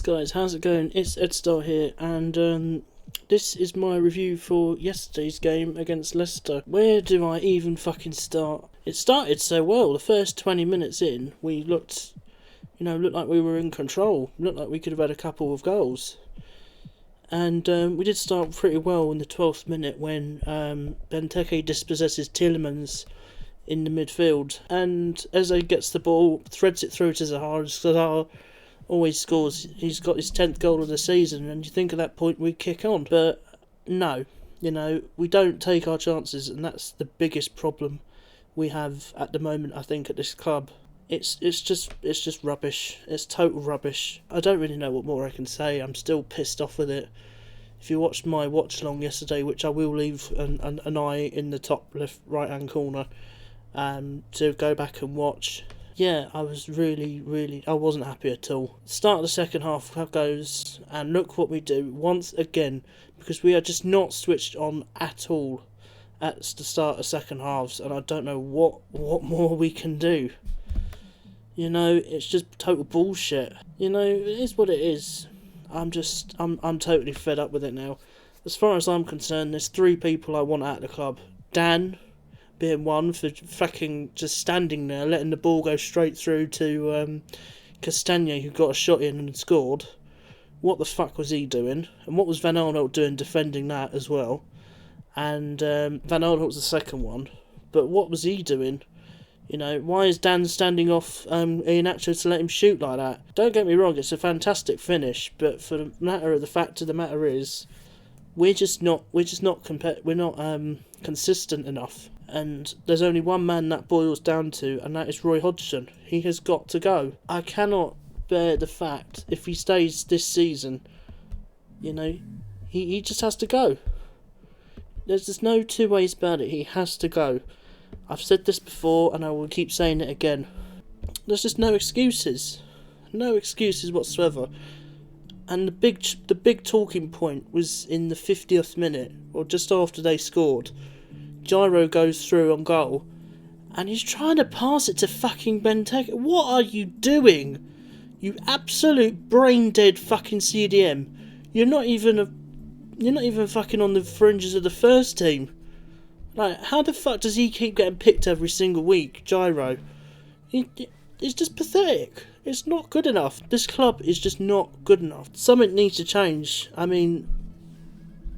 guys, how's it going? It's Ed Star here, and this is my review for yesterday's game against Leicester. Where do I even fucking start? It started so well. The first 20 minutes in, we looked like we were in control. Looked like we could have had a couple of goals. And we did start pretty well in the 12th minute when Benteke dispossesses Tielemans in the midfield. And Eze gets the ball, threads it through to Zaha always scores. He's got his 10th goal of the season, and you think at that point we kick on. But no, we don't take our chances, and that's the biggest problem we have at the moment, I think, at this club. It's just rubbish. It's total rubbish. I don't really know what more I can say. I'm still pissed off with it. If you watched my watch along yesterday, which I will leave an eye in the top left right hand corner to go back and watch. Yeah, I was I wasn't happy at all. Start of the second half goes, and look what we do once again, because we are just not switched on at all at the start of second halves, and I don't know what more we can do. It's just total bullshit. It is what it is. I'm totally fed up with it now. As far as I'm concerned, there's 3 people I want at the club. Dan being one, for fucking just standing there, letting the ball go straight through to Castagna, who got a shot in and scored. What the fuck was he doing? And what was Van Aanholt doing defending that as well? And Van Aanholt's the second one. But what was he doing? Why is Dan standing off Iheanacho to let him shoot like that? Don't get me wrong, it's a fantastic finish, but for the fact of the matter is, we're not consistent enough. And there's only one man that boils down to, and that is Roy Hodgson. He has got to go. I cannot bear the fact, if he stays this season, he just has to go. There's just no two ways about it. He has to go. I've said this before, and I will keep saying it again. There's just no excuses. No excuses whatsoever. And the big talking point was in the 50th minute, or just after they scored. Gyro goes through on goal, and he's trying to pass it to fucking Benteke. What are you doing? You absolute brain dead fucking CDM. You're not even fucking on the fringes of the first team. Like, how the fuck does he keep getting picked every single week, Gyro? It's just pathetic. It's not good enough. This club is just not good enough. Something needs to change. I mean,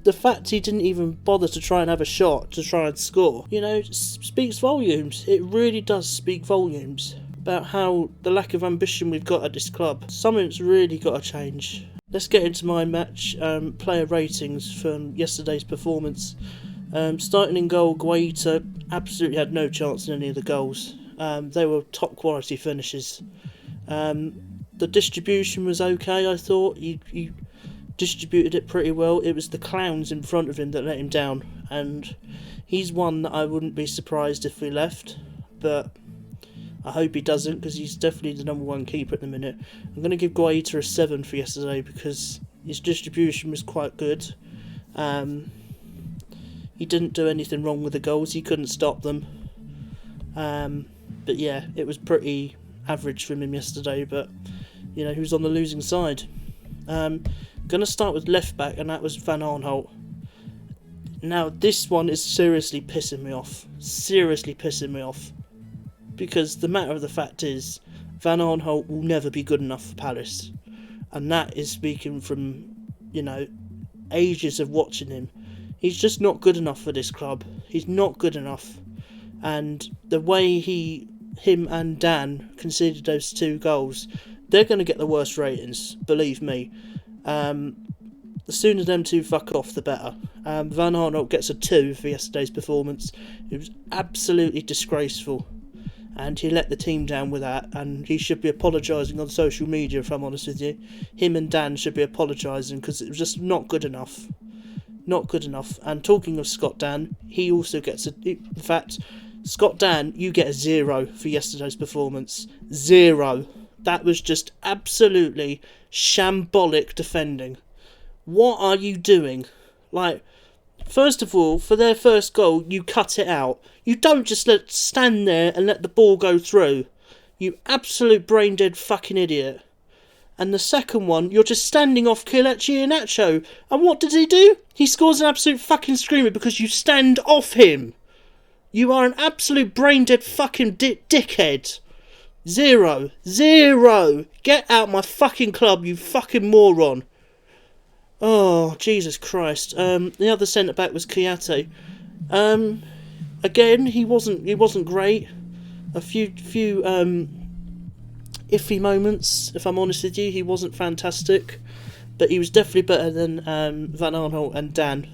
the fact he didn't even bother to try and have a shot to try and score, speaks volumes. It really does speak volumes about how the lack of ambition we've got at this club. Something's really got to change. Let's get into my match player ratings from yesterday's performance. Starting in goal, Guaita absolutely had no chance in any of the goals. They were top quality finishes. The distribution was okay, I thought. He distributed it pretty well. It was the clowns in front of him that let him down, and he's one that I wouldn't be surprised if we left, but I hope he doesn't, because he's definitely the number 1 keeper at the minute. I'm going to give Guaita a 7 for yesterday because his distribution was quite good. He didn't do anything wrong with the goals. He couldn't stop them. But yeah, it was pretty average from him yesterday, but he was on the losing side. Going to start with left back, and that was Van Aanholt. Now, this one is seriously pissing me off. Seriously pissing me off. Because the matter of the fact is, Van Aanholt will never be good enough for Palace. And that is speaking from, ages of watching him. He's just not good enough for this club. He's not good enough. And the way him and Dan conceded those 2 goals, they're going to get the worst ratings, believe me. The sooner them 2 fuck off, the better. Van Aanholt gets a 2 for yesterday's performance. It was absolutely disgraceful, and he let the team down with that, and he should be apologising on social media, if I'm honest with you. Him and Dan should be apologising, because it was just not good enough. Not good enough. And talking of Scott Dan, he also gets in fact, Scott Dan, you get a 0 for yesterday's performance. 0. That was just absolutely shambolic defending. What are you doing? Like, first of all, for their first goal, you cut it out. You don't just stand there and let the ball go through. You absolute brain dead fucking idiot. And the second one, you're just standing off Kelechi Iheanacho. And what does he do? He scores an absolute fucking screamer because you stand off him. You are an absolute brain-dead fucking dickhead. Zero. Get out my fucking club, you fucking moron. Oh, Jesus Christ. The other centre-back was Kouyaté. Again, he wasn't great. A few iffy moments, if I'm honest with you. He wasn't fantastic, but he was definitely better than Van Aanholt and Dan,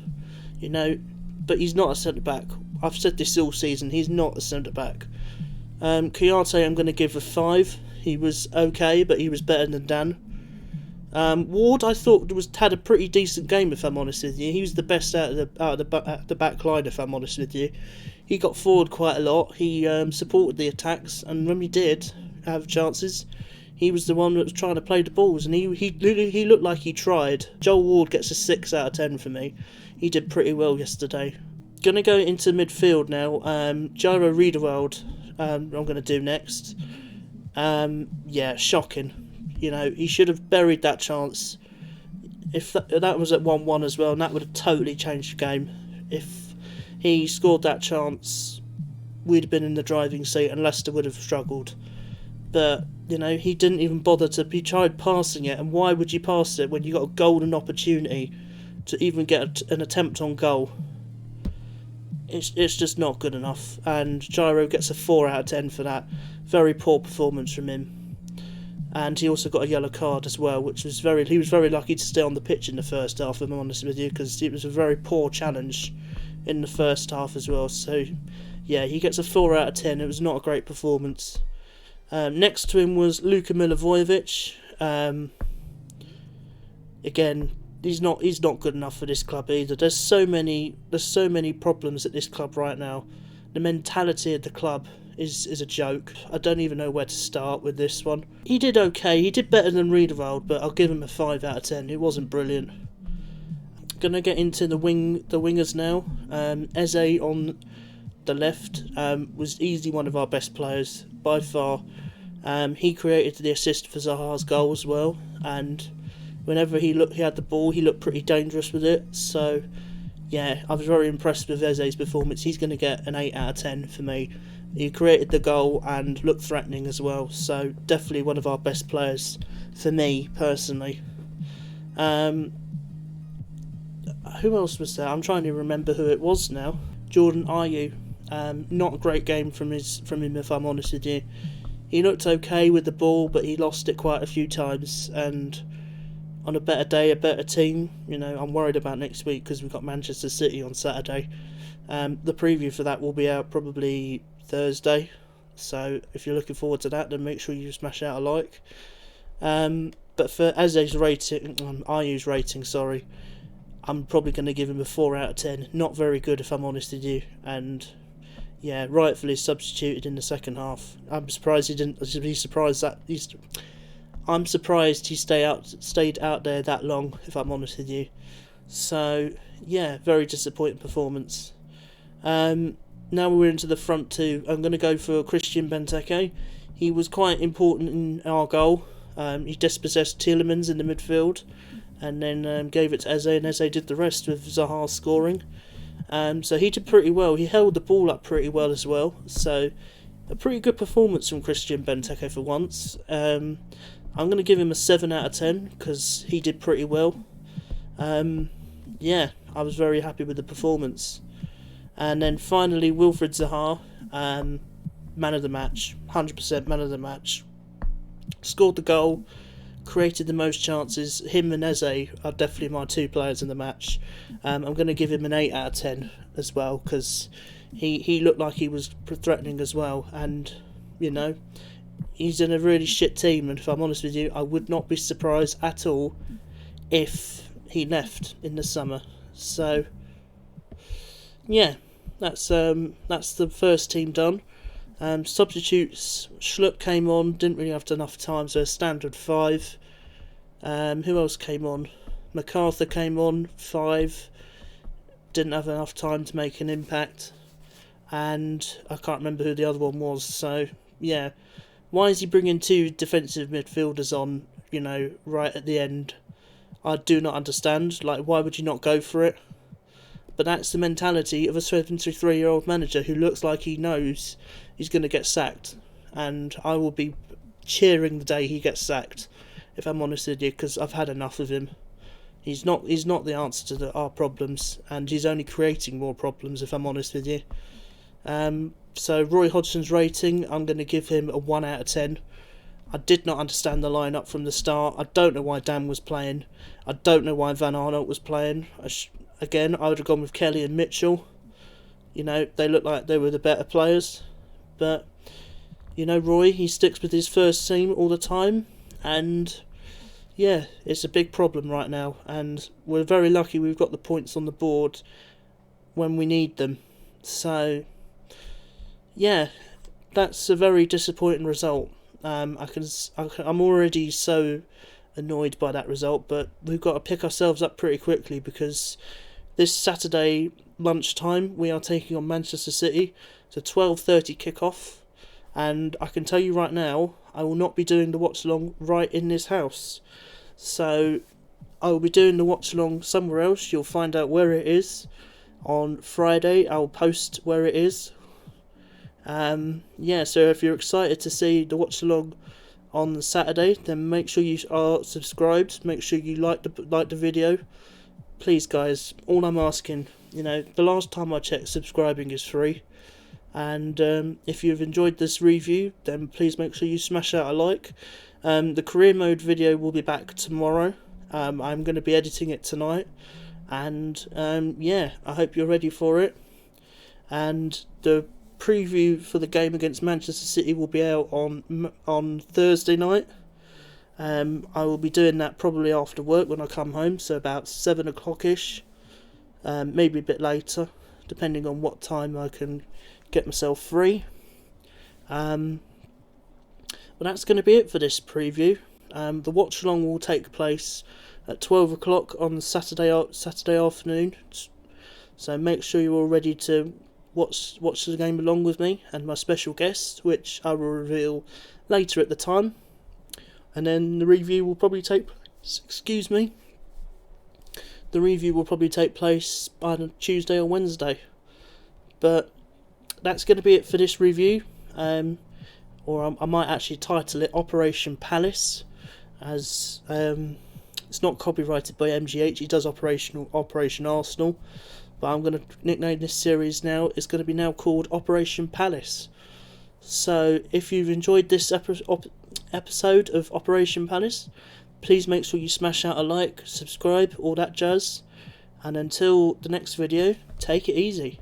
you know. But he's not a centre back. I've said this all season. He's not a centre back. Kouyaté, I'm going to give a 5. He was okay, but he was better than Dan. Ward, I thought had a pretty decent game, if I'm honest with you. He was the best out of the back line, if I'm honest with you. He got forward quite a lot. He supported the attacks, and when we did have chances, he was the one that was trying to play the balls, and he looked like he tried. Joel Ward gets a 6 out of 10 for me. He did pretty well yesterday. Gonna go into midfield now. Jairo Riedewald, I'm gonna do next. Yeah, shocking. You know, he should have buried that chance. If that was at 1-1 as well, and that would have totally changed the game. If he scored that chance, we'd have been in the driving seat and Leicester would have struggled. But, you know, he didn't even bother to... He tried passing it, and why would you pass it when you got a golden opportunity to even get an attempt on goal? It's just not good enough, and Jairo gets a 4 out of 10 for that. Very poor performance from him. And he also got a yellow card as well, which was he was very lucky to stay on the pitch in the first half, if I'm honest with you, because it was a very poor challenge in the first half as well. So, yeah, he gets a 4 out of 10. It was not a great performance. Next to him was Luka Milivojevic. Again, he's not good enough for this club either. There's so many problems at this club right now. The mentality of the club is a joke. I don't even know where to start with this one. He did okay. He did better than Riedewald, but I'll give him a 5 out of 10. It wasn't brilliant. Gonna get into the wingers now. Eze on the left was easily one of our best players by far. He created the assist for Zaha's goal as well, and whenever he had the ball, he looked pretty dangerous with it. So yeah, I was very impressed with Eze's performance. He's going to get an 8 out of 10 for me. He created the goal and looked threatening as well, so definitely one of our best players for me personally. Who else was there? I'm trying to remember who it was now. Jordan Ayew. Not a great game from him, if I'm honest with you. He looked okay with the ball, but he lost it quite a few times, and on a better day, a better team, you know, I'm worried about next week because we've got Manchester City on Saturday. The preview for that will be out probably Thursday, so if you're looking forward to that, then make sure you smash out a like. But for Azez's rating, Ayew's rating, sorry, I'm probably going to give him a 4 out of 10. Not very good, if I'm honest with you, and yeah, rightfully substituted in the second half. I'm surprised he didn't. I'm surprised he stayed out there that long, if I'm honest with you. So yeah, very disappointing performance. Now we're into the front two. I'm going to go for Christian Benteke. He was quite important in our goal. He dispossessed Tielemans in the midfield, and then gave it to Eze, and Eze did the rest with Zaha scoring. So he did pretty well. He held the ball up pretty well as well. So a pretty good performance from Christian Benteke for once. I'm going to give him a 7 out of 10 because he did pretty well. Yeah, I was very happy with the performance. And then finally, Wilfried Zaha, man of the match, 100% man of the match. Scored the goal, created the most chances. Him and Eze are definitely my two players in the match. I'm going to give him an 8 out of 10 as well because he looked like he was threatening as well. And, you know, he's in a really shit team, and if I'm honest with you, I would not be surprised at all if he left in the summer. So yeah, that's the first team done. Substitutes, Schlupp came on, didn't really have enough time, so a standard 5. Who else came on? MacArthur came on, 5. Didn't have enough time to make an impact, and I can't remember who the other one was. So yeah, why is he bringing 2 defensive midfielders on you know, right at the end. I do not understand. Like, why would you not go for it? But that's the mentality of a 73-year-old manager who looks like he knows he's going to get sacked. And I will be cheering the day he gets sacked, if I'm honest with you, because I've had enough of him. He's not the answer to our problems, and he's only creating more problems, if I'm honest with you. So Roy Hodgson's rating, I'm going to give him a 1 out of 10. I did not understand the lineup from the start. I don't know why Dan was playing. I don't know why Van Arnold was playing. Again, I would have gone with Kelly and Mitchell. You know, they looked like they were the better players. But, you know, Roy, he sticks with his first team all the time. And, yeah, it's a big problem right now. And we're very lucky we've got the points on the board when we need them. So, yeah, that's a very disappointing result. I'm already so annoyed by that result, but we've got to pick ourselves up pretty quickly, because this Saturday lunchtime we are taking on Manchester City. It's a 12:30 kickoff, and I can tell you right now, I will not be doing the watch along right in this house. So I will be doing the watch along somewhere else. You'll find out where it is on Friday. I'll post where it is. Yeah, so if you're excited to see the watch along on Saturday, then make sure you are subscribed. Make sure you like the video. Please, guys, all I'm asking, you know, the last time I checked, subscribing is free. And if you've enjoyed this review, then please make sure you smash out a like. The career mode video will be back tomorrow. I'm going to be editing it tonight. And yeah, I hope you're ready for it. And the preview for the game against Manchester City will be out on Thursday night. I will be doing that probably after work when I come home, so about 7 o'clock-ish, maybe a bit later, depending on what time I can get myself free. But that's going to be it for this preview. The watch along will take place at 12 o'clock on Saturday afternoon, so make sure you're all ready to watch the game along with me and my special guest, which I will reveal later at the time. And then the review will probably take place either Tuesday or Wednesday. But that's going to be it for this review. Or I might actually title it Operation Palace, as it's not copyrighted by MGH. He does Operation Arsenal. But I'm going to nickname this series now. It's going to be now called Operation Palace. So if you've enjoyed this episode of Operation Palace, please make sure you smash out a like, subscribe, all that jazz. And until the next video, take it easy.